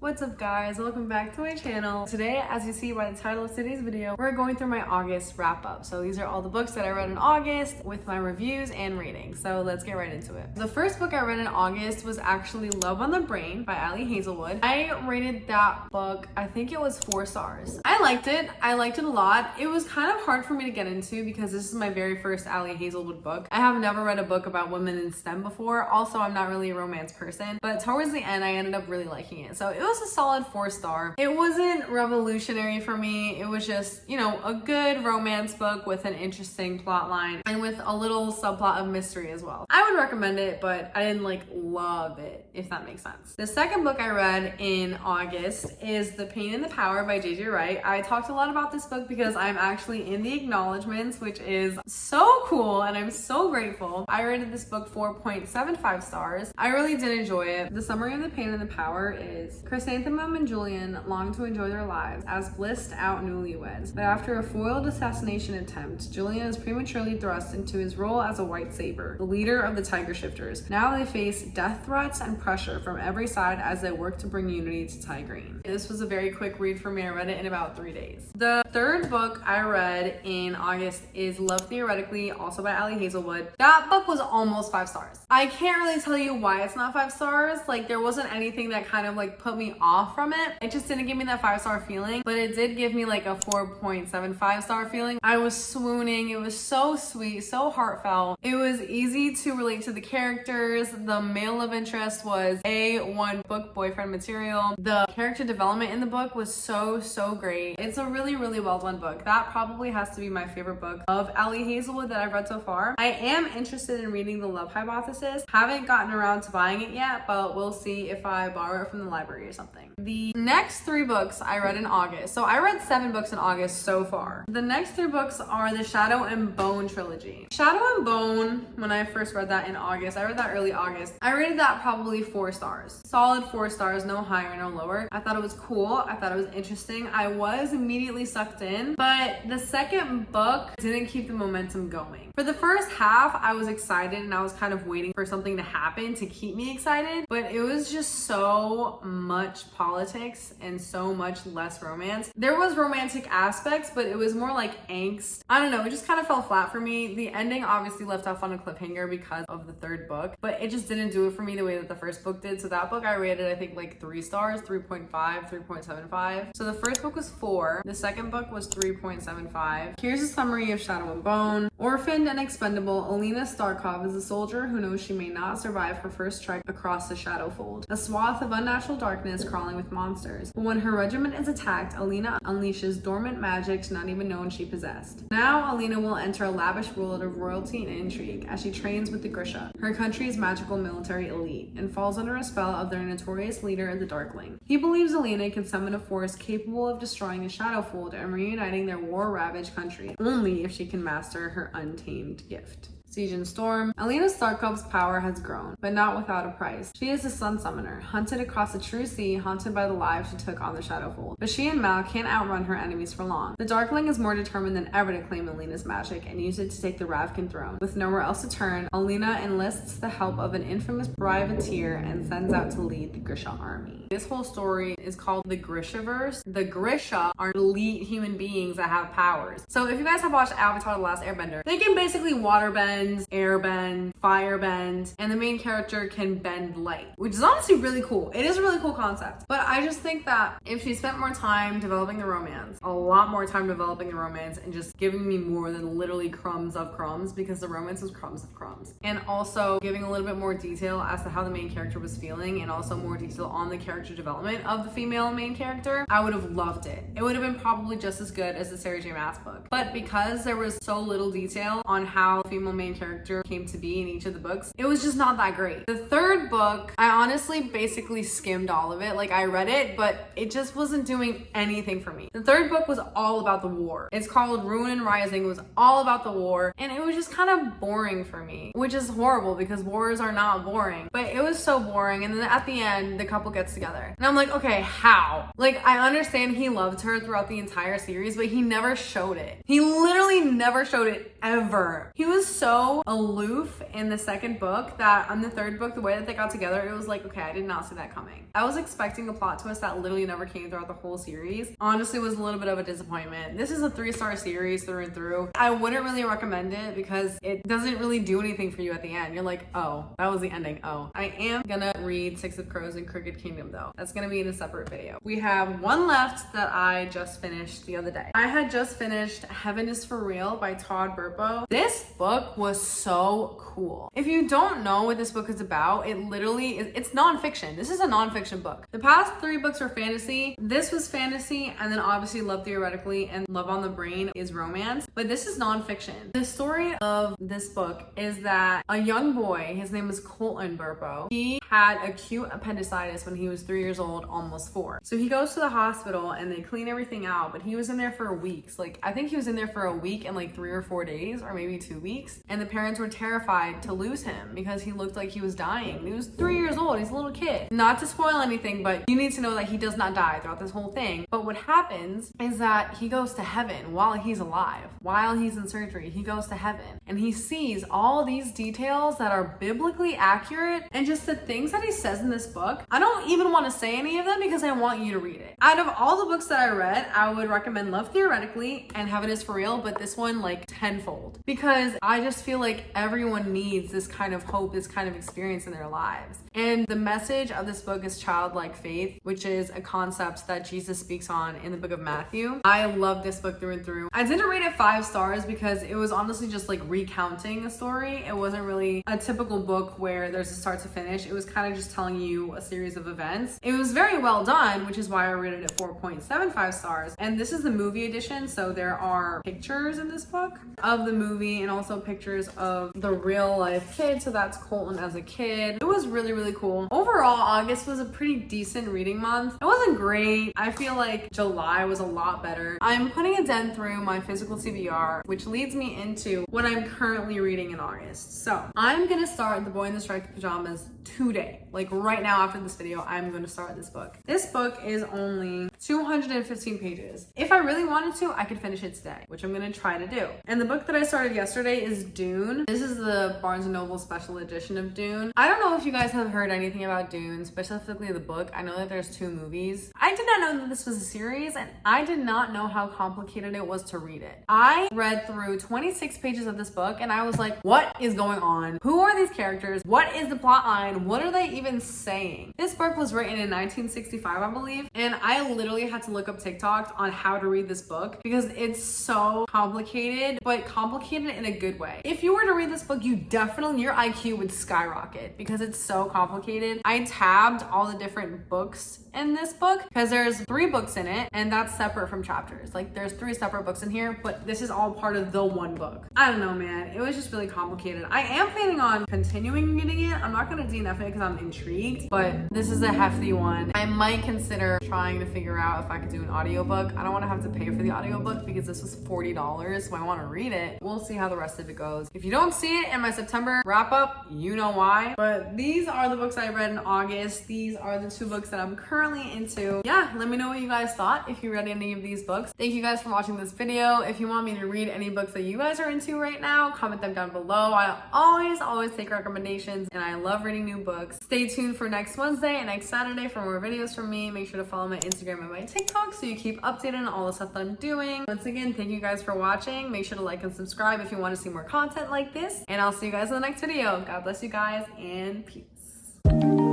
What's up guys, welcome back to my channel. Today, as you see by the title of today's video, we're going through my August wrap up. So these are all the books that I read in August with my reviews and ratings. So let's get right into it. The first book I read in August was actually Love on the Brain by Ali Hazelwood. I rated that book, I think it was 4 stars. I liked it a lot. It was kind of hard for me to get into because this is my very first Ali Hazelwood book. I have never read a book about women in STEM before. Also, I'm not really a romance person, but towards the end, I ended up really liking it. So it was a solid 4 star. It wasn't revolutionary for me. It was just, a good romance book with an interesting plot line and with a little subplot of mystery as well. I would recommend it, but I didn't love it, if that makes sense. The second book I read in August is The Pain and the Power by J.J. Wright. I talked a lot about this book because I'm actually in the acknowledgements, which is so cool and I'm so grateful. I rated this book 4.75 stars. I really did enjoy it. The summary of The Pain and the Power is Chrysanthemum and Julian long to enjoy their lives as blissed out newlyweds, but after a foiled assassination attempt, Julian is prematurely thrust into his role as a white saber, the leader of the Tiger Shifters. Now they face death threats and pressure from every side as they work to bring unity to Tigrine. This was a very quick read for me. I read it in about 3 days. The third book I read in August is Love Theoretically, also by Ali Hazelwood. That book was almost 5 stars. I can't really tell you why it's not 5 stars. There wasn't anything that kind of put me off from it. It just didn't give me that 5-star feeling, but it did give me a 4.75 star feeling. I was swooning. It was so sweet, so heartfelt. It was easy to relate to the characters. The male love interest was A1 book boyfriend material. The character development in the book was so great. It's a really well done book. That probably has to be my favorite book of Ali Hazelwood that I've read so far. I am interested in reading The Love Hypothesis. Haven't gotten around to buying it yet, but we'll see if I borrow it from the library or something. The next 3 books I read in August. So I read 7 books in August so far. The next 3 books are the Shadow and Bone trilogy. Shadow and Bone, when I first read that in August, I read that early August. I rated that probably 4 stars. Solid 4 stars, no higher, no lower. I thought it was cool. I thought it was interesting. I was immediately sucked in, but the second book didn't keep the momentum going. For the first half, I was excited and I was kind of waiting for something to happen to keep me excited, but it was just so much politics and so much less romance. There was romantic aspects, but it was more like angst. I don't know, it just kind of fell flat for me. The ending obviously left off on a cliffhanger because of the third book, but it just didn't do it for me the way that the first book did. So that book I rated, I think 3 stars, 3.5, 3.75. So the first book was 4. The second book was 3.75. Here's a summary of Shadow and Bone. Orphaned and expendable, Alina Starkov is a soldier who knows she may not survive her first trek across the Shadowfold, a swath of unnatural darkness crawling with monsters. But when her regiment is attacked, Alina unleashes dormant magic not even known she possessed. Now, Alina will enter a lavish world of royalty and intrigue as she trains with the Grisha, her country's magical military elite, and falls under a spell of their notorious leader, the Darkling. He believes Alina can summon a force capable of destroying the Shadowfold and reuniting their war-ravaged country, only if she can master her untamed gift. Siege and Storm. Alina Starkov's power has grown, but not without a price. She is a sun summoner, hunted across the true sea, haunted by the lives she took on the Shadowfold. But she and Mal can't outrun her enemies for long. The Darkling is more determined than ever to claim Alina's magic and use it to take the Ravkan throne. With nowhere else to turn, Alina enlists the help of an infamous privateer and sends out to lead the Grisha army. This whole story is called the Grishaverse. The Grisha are elite human beings that have powers. So if you guys have watched Avatar: The Last Airbender, they can basically waterbend, airbend, firebend, and the main character can bend light, which is honestly really cool. It is a really cool concept, but I just think that if she spent more time developing the romance, a lot more time developing the romance and just giving me more than literally crumbs of crumbs, because the romance was crumbs of crumbs, and also giving a little bit more detail as to how the main character was feeling and also more detail on the character development of the female main character, I would have loved it. It would have been probably just as good as the Sarah J. Maas book, but because there was so little detail on how the female main character came to be in each of the books, it was just not that great. The third book, I honestly basically skimmed all of it. I read it, but it just wasn't doing anything for me. The third book was all about the war. It's called Ruin and Rising. It was all about the war, and it was just kind of boring for me, which is horrible because wars are not boring, but it was so boring. And then at the end, the couple gets together, and I'm like, okay, how? I understand he loved her throughout the entire series, but he never showed it. He literally never showed it ever. He was so so aloof in the second book that on the third book, the way that they got together, it was like, okay, I did not see that coming. I was expecting a plot twist that literally never came throughout the whole series. Honestly, it was a little bit of a disappointment. This is a 3-star series through and through. I wouldn't really recommend it because it doesn't really do anything for you at the end. You're like, oh, that was the ending. Oh, I am gonna read Six of Crows and Crooked Kingdom though. That's gonna be in a separate video. We have one left that I just finished the other day. I had just finished Heaven is for Real by Todd Burpo. This book was so cool. If you don't know what this book is about, it literally is, it's nonfiction. This is a nonfiction book. The past 3 books were fantasy. This was fantasy, and then obviously Love Theoretically and Love on the Brain is romance, but this is nonfiction. The story of this book is that a young boy, his name is Colton Burpo, he had acute appendicitis when he was 3 years old, almost 4. So he goes to the hospital and they clean everything out, but he was in there for weeks. Like, I think he was in there for a week and like 3 or 4 days, or maybe 2 weeks. And the parents were terrified to lose him because he looked like he was dying. He was 3 years old. He's a little kid. Not to spoil anything, but you need to know that he does not die throughout this whole thing. But what happens is that he goes to heaven while he's alive. While he's in surgery, he goes to heaven and he sees all these details that are biblically accurate, and just the things that he says in this book. I don't even want to say any of them because I want you to read it. Out of all the books that I read, I would recommend Love Theoretically and Heaven is for Real, but this one like tenfold, because I just feel like everyone needs this kind of hope, this kind of experience in their lives. And the message of this book is childlike faith, which is a concept that Jesus speaks on in the book of Matthew. I love this book through and through. I didn't rate it 5 stars because it was honestly just like recounting a story. It wasn't really a typical book where there's a start to finish. It was kind of just telling you a series of events. It was very well done, which is why I rated it 4.75 stars. And this is the movie edition, so there are pictures in this book of the movie and also pictures of the real life kid. So that's Colton as a kid. It was really, really cool. Overall, August was a pretty decent reading month. It wasn't great. I feel like July was a lot better. I'm putting a dent through my physical TBR, which leads me into what I'm currently reading in August. So I'm gonna start The Boy in the Striped Pajamas today. Like right now after this video, I'm gonna start this book. This book is only 215 pages. If I really wanted to, I could finish it today, which I'm gonna try to do. And the book that I started yesterday is Dune. This is the Barnes & Noble special edition of Dune. I don't know if you guys have heard anything about Dune, specifically the book. I know that there's 2 movies. I did not know that this was a series, and I did not know how complicated it was to read it. I read through 26 pages of this book and I was like, what is going on? Who are these characters? What is the plot line? What are they even saying? This book was written in 1965, I believe, and I literally had to look up TikToks on how to read this book because it's so complicated, but complicated in a good way. If you were to read this book, your IQ would skyrocket because it's so complicated. I tabbed all the different books in this book because there's 3 books in it, and that's separate from chapters. Like there's 3 separate books in here, but this is all part of the one book. I don't know, man. It was just really complicated. I am planning on continuing reading it. I'm not gonna DNF it because I'm intrigued, but this is a hefty one. I might consider trying to figure out if I could do an audiobook. I don't want to have to pay for the audiobook because this was $40, so I want to read it. We'll see how the rest of it goes. If you don't see it in my September wrap up, you know why. But these are the books I read in August. These are the 2 books that I'm currently into. Yeah, let me know what you guys thought if you read any of these books. Thank you guys for watching this video. If you want me to read any books that you guys are into right now, comment them down below. I always take recommendations, and I love reading new books. Stay tuned for next Wednesday and next Saturday for more videos from me. Make sure to follow my Instagram and my TikTok so you keep updated on all the stuff that I'm doing. Once again, thank you guys for watching. Make sure to like and subscribe if you want to see more content like this, and I'll see you guys in the next video. God bless you guys, and peace.